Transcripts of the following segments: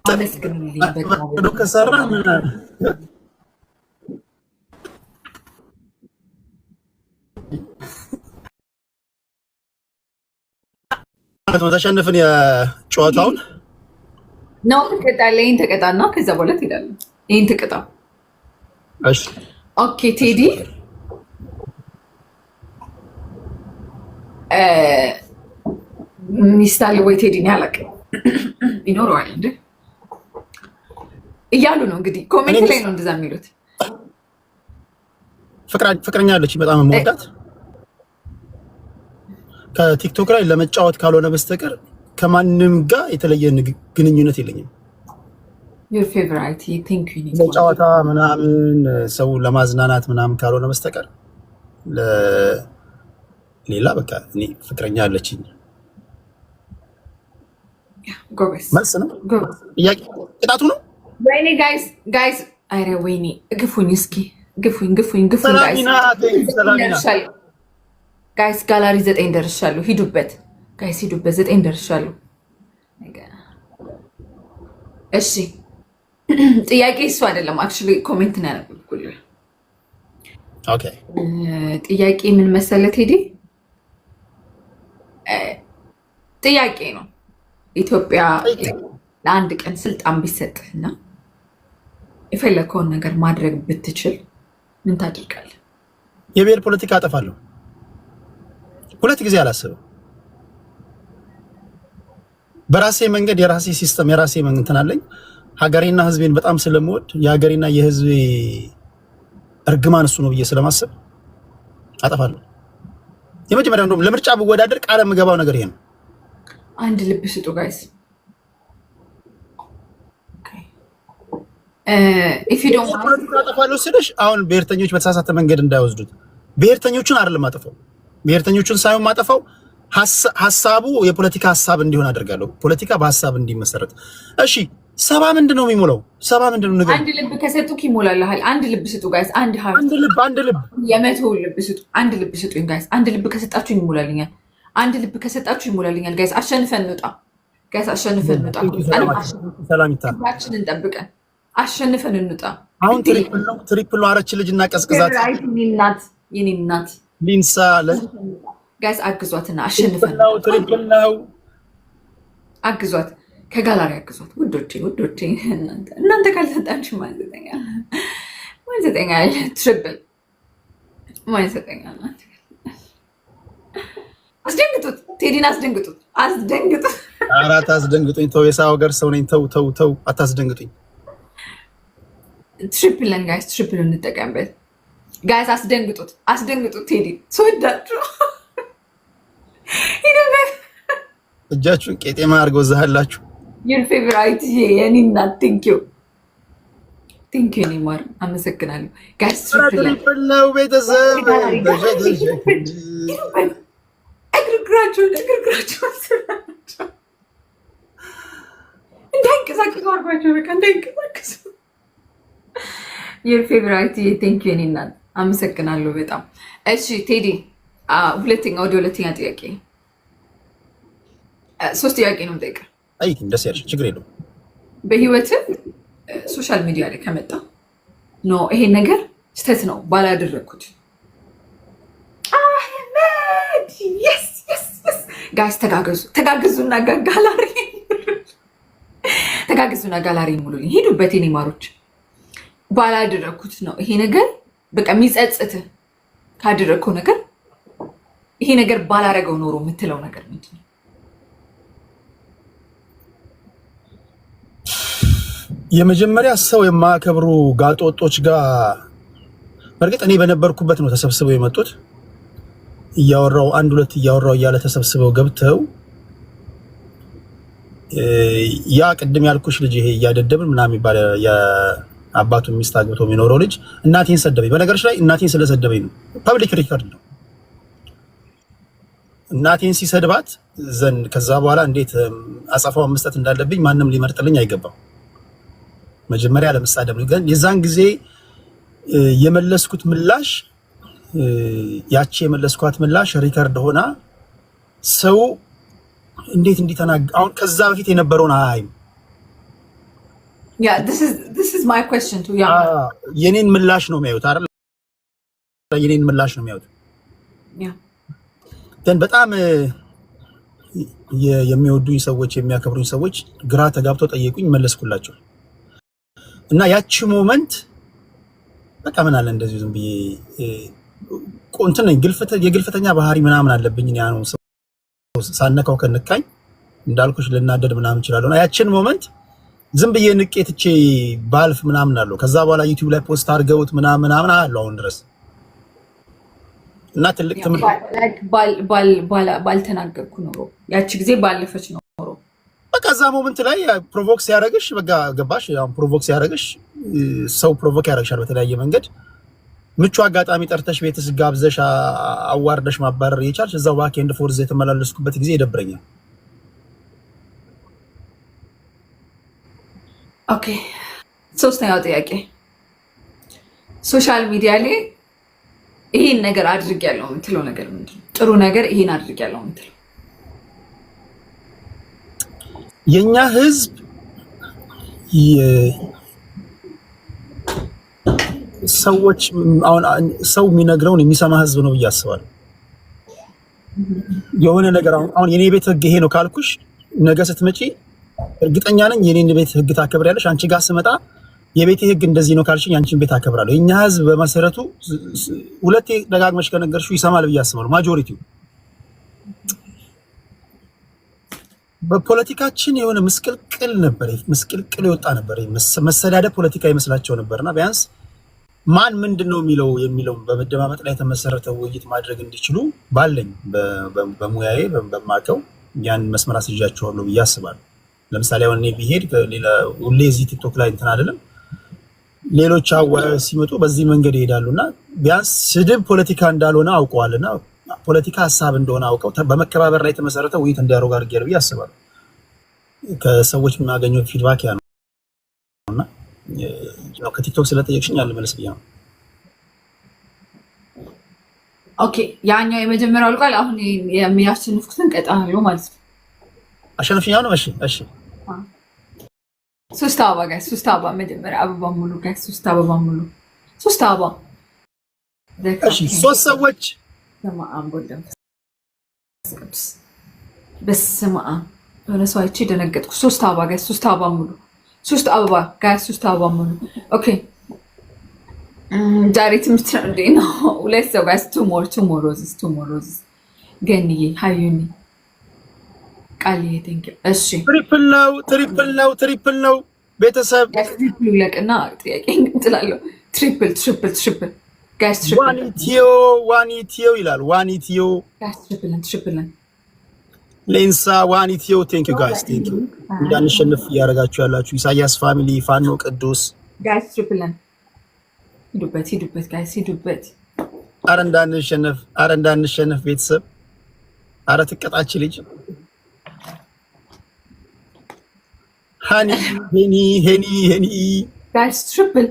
አመስግኑልኝ በጣም ከሰራ ተሸንፈን የጨዋታውን ነው ተቀጣለ። ይሄን ተቀጣና ከዛ በኋላ ትሄዳለህ። ይሄን ተቀጣ። እሺ ኦኬ ቴዲ ሚስት አለ ወይ ቴዲ? ነው ያላቀ ይኖረዋል እንዴ እያሉ ነው እንግዲህ ኮሜንት ላይ ነው እንደዛ የሚሉት። ፍቅረኛ አለች በጣም የምወዳት ከቲክቶክ ላይ ለመጫወት ካልሆነ በስተቀር ከማንም ጋር የተለየ ግንኙነት የለኝም። your favorite you think you need ለጨዋታ ምናምን ሰው ለማዝናናት ምናምን ካልሆነ በስተቀር ሌላ በቃ እኔ ፍቅረኛ አለችኝ። ጎበስ መልስ ነው ጥያቄ ቅጣቱ ነው። ወይኔ ጋይስ አረ ወይኔ ግፉኝ እስኪ ግፉኝ ጋይስ ጋላሪ 9 ደርሻለሁ። ሂዱበት ጋይስ ሂዱበት 9 ደርሻለሁ። እሺ ጥያቄ እሱ አይደለም አክቹሊ ኮሜንት ነው ያነበብኩልህ። ኦኬ ጥያቄ ምን መሰለህ ቴዲ ጥያቄ ነው ኢትዮጵያ ለአንድ ቀን ስልጣን ቢሰጥህና የፈለከውን ነገር ማድረግ ብትችል ምን ታደርጋለህ? የብሔር ፖለቲካ አጠፋለሁ። ሁለት ጊዜ አላስብም። በራሴ መንገድ የራሴ ሲስተም የራሴ መንገድ አለኝ። ሀገሬና ህዝቤን በጣም ስለምወድ የሀገሬና የህዝቤ እርግማን እሱ ነው ብዬ ስለማስብ አጠፋለሁ። የመጀመሪያው እንደውም ለምርጫ ብወዳደር ቃል የምገባው ነገር ይሄ ነው። አንድ ልብ ስጡ ጋይስ። አጠፋለሁ ስልሽ አሁን ብሔርተኞች በተሳሳተ መንገድ እንዳይወስዱት ብሔርተኞቹን አይደለም አጠፋው። ብሔርተኞቹን ሳይሆን ማጠፋው ሀሳቡ የፖለቲካ ሀሳብ እንዲሆን አደርጋለሁ። ፖለቲካ በሀሳብ እንዲመሰረት። እሺ ሰባ ምንድን ነው የሚሞላው? ሰባ ምንድን ነው ነገር? አንድ ልብ ከሰጡክ ይሞላልሃል። አንድ ልብ ስጡ ጋይስ። አንድ ልብ የመቶ ልብ ስጡ። አንድ ልብ ስጡኝ ጋይስ። አንድ ልብ ከሰጣችሁ ይሞላልኛል። አንድ ልብ ከሰጣችሁ ይሞላልኛል ጋይስ። አሸንፈን እንውጣ ጋይስ። አሸንፈን እንውጣ። ሰላም ይታ ሁላችንን እንጠብቀን። አሸንፈን እንውጣ። አሁን ትሪፕል ነው አረች ልጅ እና ቀዝቅዛት የኔ እናት ሊንሳ ጋይስ አግዟትና አሸንፈን ትሪፕል ነው። አግዟት ከጋላሪ አግዟት ውዶቼ። እናንተ ካልሰጣችሁ ማን ዘጠኛል ትሪፕል ማን ዘጠኛል። አስደንግጡት፣ ቴዲን አስደንግጡት። ኧረ አታስደንግጡኝ። ተው የሰው ሀገር ሰው ነኝ። ተው አታስደንግጡኝ። ትሪፕልን ጋይስ ትሪፕል እንጠቀምበት ጋይስ። አስደንግጡት ቴዲ ስወዳችሁ ሂዱበት። እጃችሁን ቄጤማ አድርገው እዛላችሁ ዩር ፌቨራይት የኔ እናት ቴንኪው የኔ ማር አመሰግናለሁ ጋይስ። ትሪፕል ነው ቤተሰብ። እግርግራቸውን እንዳይንቀሳቀሱ አድርጓቸው። በቃ እንዳይንቀሳቀሱ። ዩር ፌቨራይት ቴንኪው የኔ እናት አመሰግናለሁ በጣም። እሺ ቴዲ ወደ ሁለተኛ ጥያቄ። ሶስት ጥያቄ ነው የምጠይቅህ። አይ ደስ ያለሽ ችግር የለውም። በህይወትህ ሶሻል ሚዲያ ላይ ከመጣ ኖ ይሄን ነገር ስህተት ነው ባላደረግኩት አህመድ የስ ጋይስ ተጋገዙና ጋላሪ ሙሉልኝ። ሄዱበት የኔ ማሮች። ባላደረግኩት ነው ይሄ ነገር በቃ የሚጸጽትህ ካደረግከው ነገር ይሄ ነገር ባላረገው ኖሮ የምትለው ነገር ምንድን ነው? የመጀመሪያ ሰው የማያከብሩ ጋጦጦች ጋር በእርግጥ እኔ በነበርኩበት ነው ተሰብስበው የመጡት። እያወራው አንድ ሁለት እያወራው እያለ ተሰብስበው ገብተው ያ ቅድም ያልኩሽ ልጅ ይሄ እያደደብን ምናምን የሚባል የአባቱ ሚስት አግብቶ የሚኖረው ልጅ እናቴን ሰደበኝ። በነገሮች ላይ እናቴን ስለሰደበኝ ነው፣ ፐብሊክ ሪከርድ ነው። እናቴን ሲሰድባት ዘንድ ከዛ በኋላ እንዴት አጸፋውን መስጠት እንዳለብኝ ማንም ሊመርጥልኝ አይገባም። መጀመሪያ ለመሳደብ ነው። ግን የዛን ጊዜ የመለስኩት ምላሽ ያቺ የመለስኳት ምላሽ ሪከርድ ሆና ሰው እንዴት እንዲተናገር አሁን ከዛ በፊት የነበረውን አይም Yeah, this is my question too. Yeah. የኔን ምላሽ ነው የሚያዩት አይደል? የኔን ምላሽ ነው የሚያዩት። Yeah. ግን በጣም የሚወዱኝ ሰዎች የሚያከብሩኝ ሰዎች ግራ ተጋብተው ጠየቁኝ፣ መለስኩላቸው እና ያቺ ሞመንት በቃ ምን አለ እንደዚህ ዝም ብዬ ቆንተን የግልፈተኛ ባህሪ ምናምን አለብኝ እኔ ያው ሳነካው ከነካኝ እንዳልኩሽ ልናደድ ምናምን ይችላል እና ያቺን ሞመንት ዝም ብዬ ንቄትቼ ባልፍ ምናምን አለው። ከዛ በኋላ ዩቲዩብ ላይ ፖስት አድርገውት ምናምን አለው አሁን ድረስ እና ትልቅ ትምህርት ባልተናገርኩ ኖሮ ያቺ ጊዜ ባለፈች ኖሮ በቃ እዛ ሞመንት ላይ ፕሮቮክ ሲያደርግሽ በቃ ገባሽ። ያው ፕሮቮክ ሲያደርግሽ ሰው ፕሮቮክ ያደርግሻል በተለያየ መንገድ። ምቹ አጋጣሚ ጠርተሽ ቤትስ ጋብዘሽ አዋርደሽ ማባረር የቻልሽ እዛው ባክ ኤንድ ፎርዝ የተመላለስኩበት ጊዜ ይደብረኛል። ኦኬ፣ ሶስተኛው ጥያቄ ሶሻል ሚዲያ ላይ ይሄን ነገር አድርጌያለሁ የምትለው ነገር ምንድን ነው? ጥሩ ነገር ይሄን አድርጌያለሁ የምትለው? የኛ ህዝብ ሰዎች አሁን ሰው የሚነግረውን የሚሰማ ህዝብ ነው ብዬ አስባለሁ። የሆነ ነገር አሁን የኔ ቤት ህግ ይሄ ነው ካልኩሽ ነገ ስትመጪ እርግጠኛ ነኝ የኔን ቤት ህግ ታከብሪያለሽ። አንቺ ጋር ስመጣ የቤት ህግ እንደዚህ ነው ካልሽኝ አንቺን ቤት አከብራለሁ። የኛ ህዝብ በመሰረቱ ሁለቴ ደጋግመሽ ከነገርሽው ይሰማል ብዬ አስባለሁ። ማጆሪቲው በፖለቲካችን የሆነ ምስቅልቅል ነበር፣ ምስቅልቅል ይወጣ ነበር። መሰዳደብ ፖለቲካ ይመስላቸው ነበርና ቢያንስ ማን ምንድነው የሚለው በመደማመጥ ላይ የተመሰረተ ውይይት ማድረግ እንዲችሉ ባለኝ በሙያዬ በማቀው ያን መስመር አስይዣቸዋለሁ ብዬ አስባለሁ። ለምሳሌ አሁን እኔ ቢሄድ ሌላ ሁሌ እዚህ ቲክቶክ ላይ እንትን አይደለም ሌሎች ሲመጡ በዚህ መንገድ ይሄዳሉና ቢያንስ ስድብ ፖለቲካ እንዳልሆነ አውቀዋልና ፖለቲካ ሀሳብ እንደሆነ አውቀው በመከባበር ላይ የተመሰረተ ውይይት እንዲያደርጉ አድርጌያለሁ ብዬ አስባለሁ። ከሰዎች የማገኘው ፊድባክ ያ ነውና ያው ከቲክቶክ ስለጠየቅሽኝ አልመለስ ብዬ ነው። ኦኬ፣ ያኛው የመጀመሪያው ልቋል። አሁን የሚያሸንፍኩትን ቀጣለው ማለት ነው። አሸንፍኛው ነው። እሺ ሶስት አበባ ጋር ሶስት አበባ መጀመሪያ አበባ ሙሉ ጋር ሶስት አበባ ሙሉ ሶስት አበባ። እሺ ሶስት ሰዎች በስመ አብ የሆነ ሰው አይቼ ደነገጥኩ። ሶስት አበባ ጋር ሶስት አበባ ሙሉ ሶስት አበባ ጋር ሶስት አበባ ሙሉ። ኦኬ ዛሬ ትምህርት ነው እንዴ? ነው ሁለት ሰው ጋር ቱ ሞር ሮዝስ ገንዬ ሀዩኒ ቃልዬ ቴንክ ዩ። እሺ ትሪፕል ነው ቤተሰብ ትሪፕል ለቅና ጥያቄ እንጥላለሁ። ትሪፕል ጋይስ ዋኒቲዮ ይላል። ዋኒቲዮ ጋይስ ትሪፕል ሌንሳ ዋኒቲዮ ቴንክ ዩ ጋይስ ቴንክ ዩ። እንዳንሸንፍ እያደረጋችሁ ያላችሁ ኢሳያስ ፋሚሊ ፋኖ ቅዱስ ጋይስ ትሪፕል ሂዱበት ጋይስ ሂዱበት። አረ እንዳንሸነፍ ቤተሰብ አረ ትቀጣች ልጅ ሄኒ ጋይስ ትሪፕል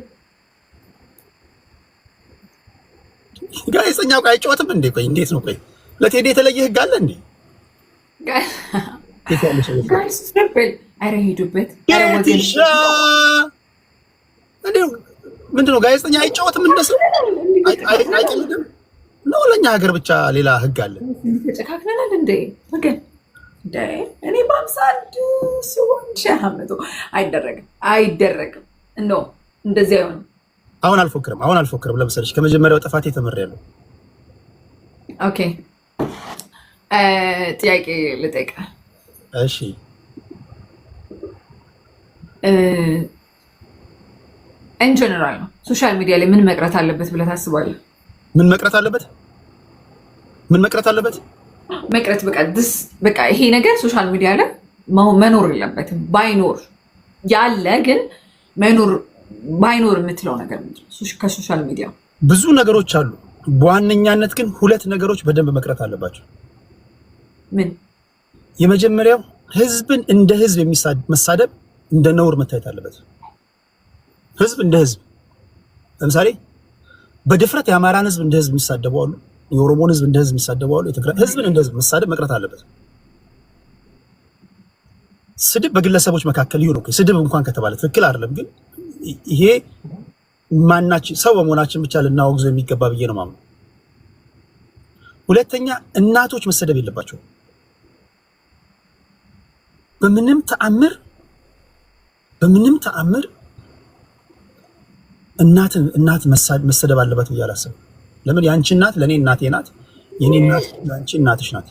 ጋዜጠኛው ቆይ አይጫወትም እንዴ? ቆይ እንዴት ነው? ቆይ ለቴዲ የተለየ ህግ አለ እንዴ? ጋይስ ትሪፕል አረ ሂዱበት። ምንድነው ጋዜጠኛ አይጫወትም እንደሰው አይቀልድም ነው? ለኛ ሀገር ብቻ ሌላ ህግ አለ? ተጨካክነናል እንዴ? ወገን እኔ በአምሳል ሲሆን ሻሃመቶ አይደረግም እንደው እንደዚህ አይሆንም። አሁን አልፎክርም። ለምሳሌ ከመጀመሪያው ጥፋቴ ተምሬያለሁ። ኦኬ ጥያቄ ልጠይቅ። እሺ ኢን ጀነራል ነው ሶሻል ሚዲያ ላይ ምን መቅረት አለበት ብለህ ታስባለህ? ምን መቅረት አለበት? መቅረት በቃ ይሄ ነገር ሶሻል ሚዲያ ላይ መኖር የለበትም። ባይኖር ያለ ግን ባይኖር የምትለው ነገር ከሶሻል ሚዲያ ብዙ ነገሮች አሉ። በዋነኛነት ግን ሁለት ነገሮች በደንብ መቅረት አለባቸው። ምን? የመጀመሪያው ህዝብን እንደ ህዝብ መሳደብ እንደ ነውር መታየት አለበት። ህዝብ እንደ ህዝብ ለምሳሌ በድፍረት የአማራን ህዝብ እንደ ህዝብ የሚሳደቡ አሉ። የኦሮሞን ህዝብ እንደ ህዝብ የሚሳደቡ አሉ። የትግራይ ህዝብን እንደ ህዝብ መሳደብ መቅረት አለበት። ስድብ በግለሰቦች መካከል ይሁን ኦኬ፣ ስድብ እንኳን ከተባለ ትክክል አይደለም፣ ግን ይሄ ማናችን ሰው በመሆናችን ብቻ ልናወግዘው የሚገባ ብዬ ነው ማምነው። ሁለተኛ እናቶች መሰደብ የለባቸው በምንም ተአምር እናት መሰደብ አለባት ብዬ አላስብም። ለምን ያንቺ እናት ለኔ እናቴ ናት፣ የኔ እናት ለአንቺ እናትሽ ናት።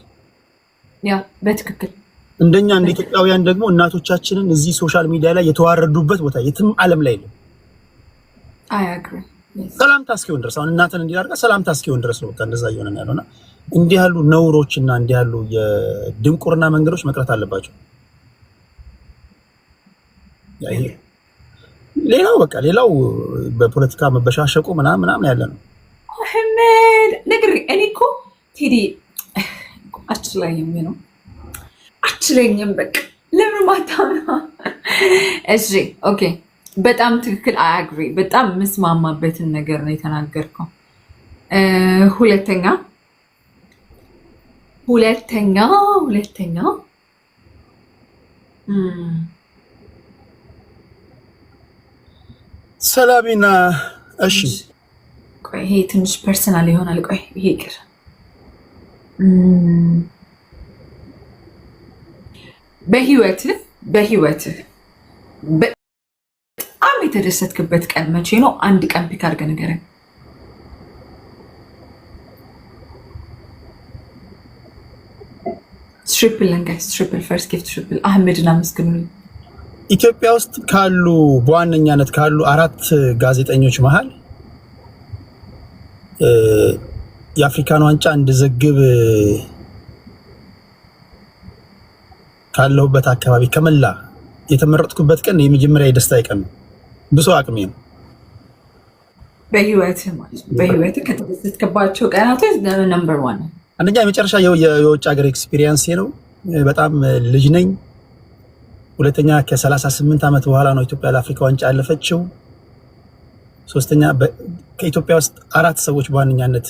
ያ በትክክል እንደኛ እንደ ኢትዮጵያውያን ደግሞ እናቶቻችንን እዚህ ሶሻል ሚዲያ ላይ የተዋረዱበት ቦታ የትም ዓለም ላይ የለም። አያግሪ ሰላምታ እስኪሆን ድረስ አሁን እናትን እንዲያርጋ ሰላምታ እስኪሆን ድረስ ነው። በቃ እንደዛ እየሆነ ያለውና እንዲህ ያሉ ነውሮችና እንዲህ ያሉ የድንቁርና መንገዶች መቅረት አለባቸው። ሌላው በፖለቲካ መበሻሸቁ ምናምን ያለ ነው። አህመድ ነገር እኔ እኮ ቴዲ አችለኝም በቃ ለምን ማታምና? እሺ ኦኬ፣ በጣም ትክክል። አያግሪ በጣም የምስማማበትን ነገር ነው የተናገርከው። ሁለተኛ ሰላቢና እሺ፣ ቆይ ይሄ ትንሽ ፐርሰናል ይሆናል። ቆይ ይሄ ይቅር። በህይወትህ በጣም የተደሰትክበት ቀን መቼ ነው? አንድ ቀን ፒክ አድርገህ ንገረኝ። ትሪፕል ፈርስት ጊፍት ትሪፕል አህመድን አመስግኑልኝ። ኢትዮጵያ ውስጥ በዋነኛነት ካሉ 4 ጋዜጠኞች መሃል የአፍሪካን ዋንጫ እንድዘግብ ካለሁበት አካባቢ ከመላ የተመረጥኩበት ቀን የመጀመሪያ የደስታ ቀን ነው። ብዙ አቅሜ ነው። በህይወትህ ከተደሰትክባቸው ቀናቶች ነምበር 1 ነው። አንደኛ የመጨረሻ የውጭ ሀገር ኤክስፒሪየንስ ነው። በጣም ልጅ ነኝ። ሁለተኛ ከ38 ዓመት በኋላ ነው ኢትዮጵያ ለአፍሪካ ዋንጫ ያለፈችው። ሶስተኛ ከኢትዮጵያ ውስጥ 4 ሰዎች በዋነኛነት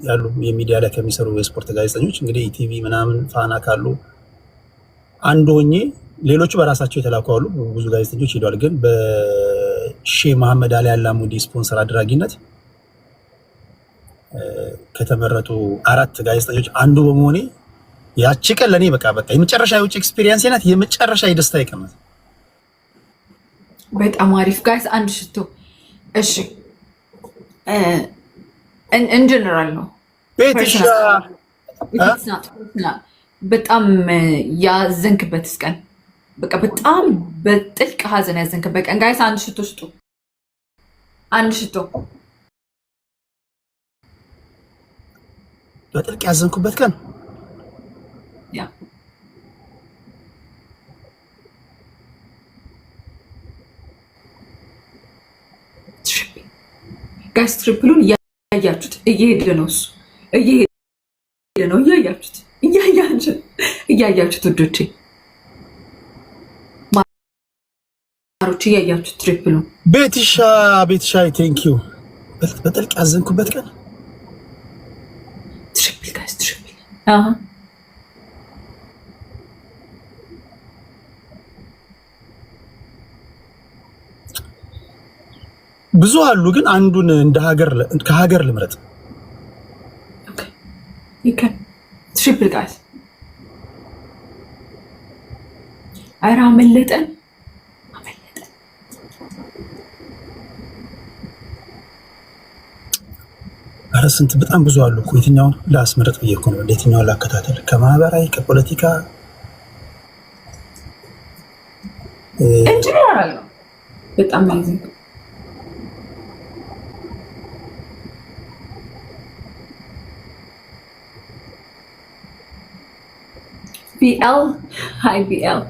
ያሉ የሚዲያ ላይ ከሚሰሩ የስፖርት ጋዜጠኞች እንግዲህ ኢቲቪ ምናምን ፋና ካሉ አንዱ ሆኜ ሌሎቹ በራሳቸው የተላኩ አሉ። ብዙ ጋዜጠኞች ሄደዋል። ግን በሼህ መሐመድ አሊ አላሙዲ ስፖንሰር አድራጊነት ከተመረጡ 4 ጋዜጠኞች አንዱ በመሆኔ ያቺ ቀን ለኔ በቃ የመጨረሻ የውጭ ኤክስፒሪየንስ ናት። የመጨረሻ የደስታ ቀን ናት። በጣም አሪፍ ጋይስ። አንድ ሽቶ እሺ፣ ኢን ጀነራል ነው ቤትሻ በጣም ያዘንክበት ቀን በቃ በጣም በጥልቅ ሀዘን ያዘንክበት ቀን ጋይስ። አንድ ሽቶ ስጡ። አንድ ሽቶ በጥልቅ ያዘንኩበት ቀን ያ ጋይስ ትሪፕሉን እያያችሁት እየሄደ ነው። እሱ እየሄደ ነው። እያያችሁት ወዶቼ ማሮች እያያችሁት ትሪፕሉን። ቤትሻ ቴንክ ዩ። በጥልቅ ያዘንኩበት ቀን ትሪፕል ጋይስ፣ ትሪፕል ብዙ አሉ፣ ግን አንዱን ከሀገር ልምረጥ። ትሪፕል ጋይስ። ኧረ አመለጠን። ኧረ ስንት በጣም ብዙ አሉ እኮ። የትኛውን ላስመረጥ ብዬ እኮ ነው። የትኛውን ላከታተል? ከማህበራዊ ከፖለቲካ ኢንጂነራል ነው በጣም ማይዘን BL. Hi, BL.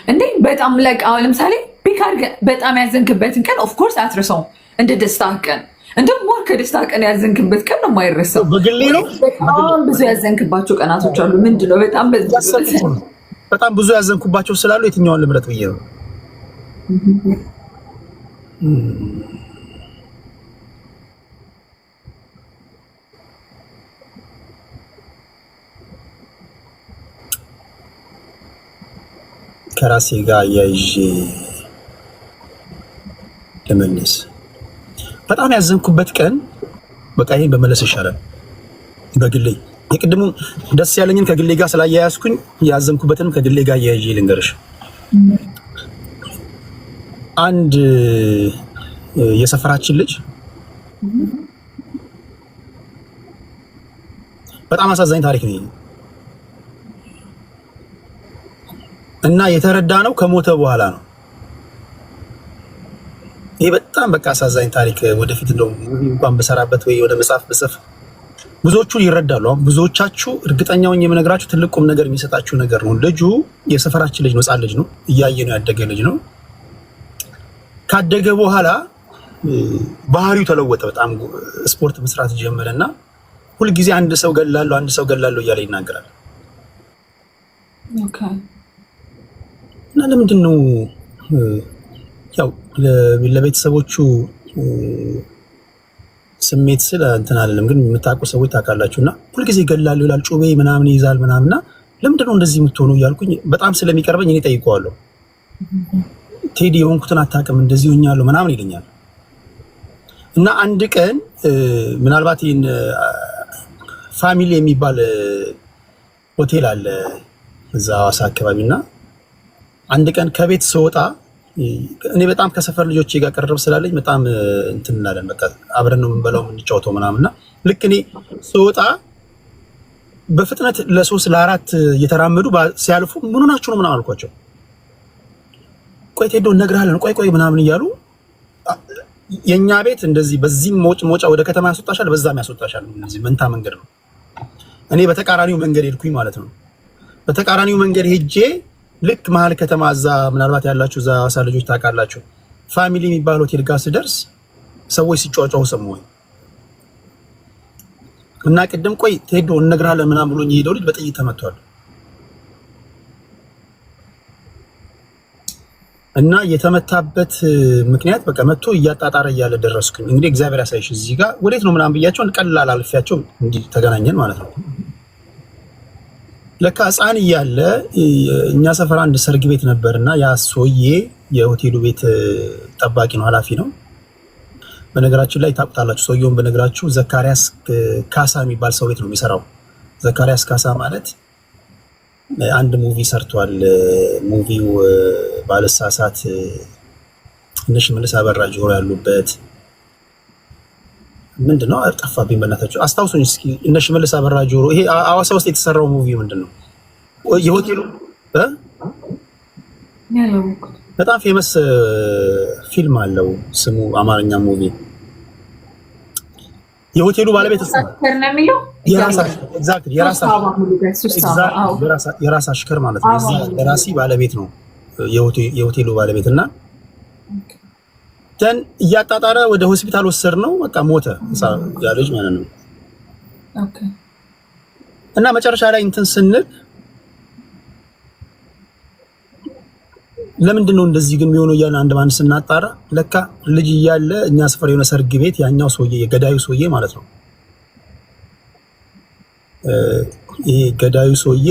እንዴ በጣም አሁን ለምሳሌ ፒክ አድርገህ በጣም ያዘንክበትን ቀን ኦፍኮርስ አትረሳውም። እንደ ደስታ ቀን እንደውም ሞር ከደስታ ቀን ያዘንክበት ቀን ነው የማይረሳው። በግሌ ነው። በጣም ብዙ ያዘንክባቸው ቀናቶች አሉ። ምንድነው በጣም ብዙ ያዘንኩባቸው ስላሉ የትኛውን ልምረጥ ብዬ ነው። ከራሴ ጋር ያይዤ ለመለስ በጣም ያዘንኩበት ቀን በቃ ይሄን በመለስ ይሻላል። በግሌ የቅድሙ ደስ ያለኝን ከግሌ ጋር ስላያያዝኩኝ ያዘንኩበትንም ከግሌ ጋር ያይዤ ልንገርሽ። አንድ የሰፈራችን ልጅ በጣም አሳዛኝ ታሪክ ነው እና የተረዳ ነው ከሞተ በኋላ ነው። ይሄ በጣም በቃ አሳዛኝ ታሪክ ወደፊት እንደው እንኳን በሰራበት ወይ ወደ መጽሐፍ በጽፍ ብዙዎቹ ይረዳሉ። አሁን ብዙዎቻችሁ እርግጠኛውን የምነግራችሁ ትልቅ ቁም ነገር የሚሰጣችሁ ነገር ነው። ልጁ የሰፈራችን ልጅ ነው፣ ሕፃን ልጅ ነው፣ እያየ ነው ያደገ ልጅ ነው። ካደገ በኋላ ባህሪው ተለወጠ። በጣም ስፖርት መስራት ጀመረና ሁልጊዜ አንድ ሰው ገላለሁ እያለ ይናገራል። ኦኬ። እና ለምንድን ነው ያው ለቤተሰቦቹ ስሜት ስለ እንትን አይደለም፣ ግን የምታውቁ ሰዎች ታውቃላችሁ። እና ሁልጊዜ ገላለሁ ይላል፣ ጩቤ ምናምን ይይዛል ምናምንና ለምንድን ነው እንደዚህ የምትሆኑ እያልኩኝ በጣም ስለሚቀርበኝ እኔ ጠይቀዋለሁ። ቴዲ የሆንኩትን አታውቅም እንደዚህ ሆኛለሁ ምናምን ይለኛል። እና አንድ ቀን ምናልባት ይህን ፋሚሊ የሚባል ሆቴል አለ እዛ ሐዋሳ አካባቢ እና አንድ ቀን ከቤት ስወጣ እኔ በጣም ከሰፈር ልጆቼ ጋር ቀረብ ስላለኝ በጣም እንትን እንላለን። በቃ አብረን ነው የምንበላው የምንጫወተው ምናምንና ልክ እኔ ስወጣ በፍጥነት ለ3 ለ4 እየተራመዱ ሲያልፉ ምን ሆናችሁ ነው ምናምን አልኳቸው። ቆይ ቴዶ እነግርሃለን ቆይ ምናምን እያሉ የኛ ቤት እንደዚህ በዚህም መውጫ ወደ ከተማ ያስወጣሻል፣ በዛም ያስወጣሻል። እንደዚህ መንታ መንገድ ነው። እኔ በተቃራኒው መንገድ ሄድኩኝ ማለት ነው። በተቃራኒው መንገድ ሄጄ ልክ መሀል ከተማ እዛ ምናልባት ያላችሁ እዛ ሐዋሳ ልጆች ታውቃላችሁ፣ ፋሚሊ የሚባል ሆቴል ጋር ስደርስ ሰዎች ሲጫጫሁ ሰማሁኝ እና ቅድም ቆይ ቴዶ እነግርሃለን ምናምን ብሎኝ የሄደው ልጅ በጥይት ተመቷል። እና የተመታበት ምክንያት በቃ መጥቶ እያጣጣረ እያለ ደረስኩኝ። እንግዲህ እግዚአብሔር ያሳይሽ እዚህ ጋር ወዴት ነው ምናምን ብያቸው ቀላል አልፌያቸው እንዲህ ተገናኘን ማለት ነው። ለካ ሕፃን እያለ እኛ ሰፈር አንድ ሰርግ ቤት ነበርና ያ ሰውዬ የሆቴሉ ቤት ጠባቂ ነው፣ ኃላፊ ነው። በነገራችን ላይ ታውቁታላችሁ ሰውየውን በነገራችሁ ዘካሪያስ ካሳ የሚባል ሰው ቤት ነው የሚሰራው። ዘካሪያስ ካሳ ማለት አንድ ሙቪ ሰርቷል። ሙቪው ባለሳሳት እነ ሽመልስ አበራ ጆሮ ያሉበት ምንድነው? ጠፋብኝ፣ በእናታችሁ አስታውሱኝ እስኪ። እነ ሽመልስ አበራ ጆሮ፣ ይሄ ሐዋሳ ውስጥ የተሰራው ሙቪ ምንድነው? የሆቴሉ በጣም ፌመስ ፊልም አለው ስሙ አማርኛ ሙቪ። የሆቴሉ ባለቤት የራስ አሽከር ማለት ነው። እዚህ ደራሲ ባለቤት ነው የሆቴሉ ባለቤት እና ደን እያጣጣረ ወደ ሆስፒታል ወሰድ ነው። በቃ ሞተ ያ ልጅ ማለት ነው። እና መጨረሻ ላይ እንትን ስንል ለምንድን ነው እንደዚህ ግን የሚሆነው እያለ አንድ ባንድ ስናጣራ ለካ ልጅ እያለ እኛ ሰፈር የሆነ ሰርግ ቤት ያኛው ሰውዬ የገዳዩ ሰውዬ ማለት ነው ይሄ ገዳዩ ሰውዬ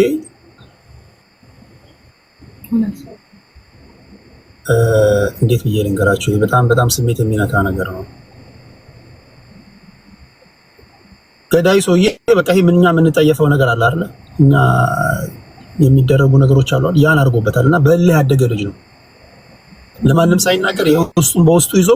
እንዴት ብዬ ልንገራችሁ? በጣም ስሜት የሚነካ ነገር ነው። ገዳዩ ሰውዬ በቃ ይሄ እኛ የምንጠየፈው ነገር አለ አይደል? እኛ የሚደረጉ ነገሮች አሉ ያን አድርጎበታል እና በእልህ ያደገ ልጅ ነው። ለማንም ሳይናገር ውስጡን በውስጡ ይዞ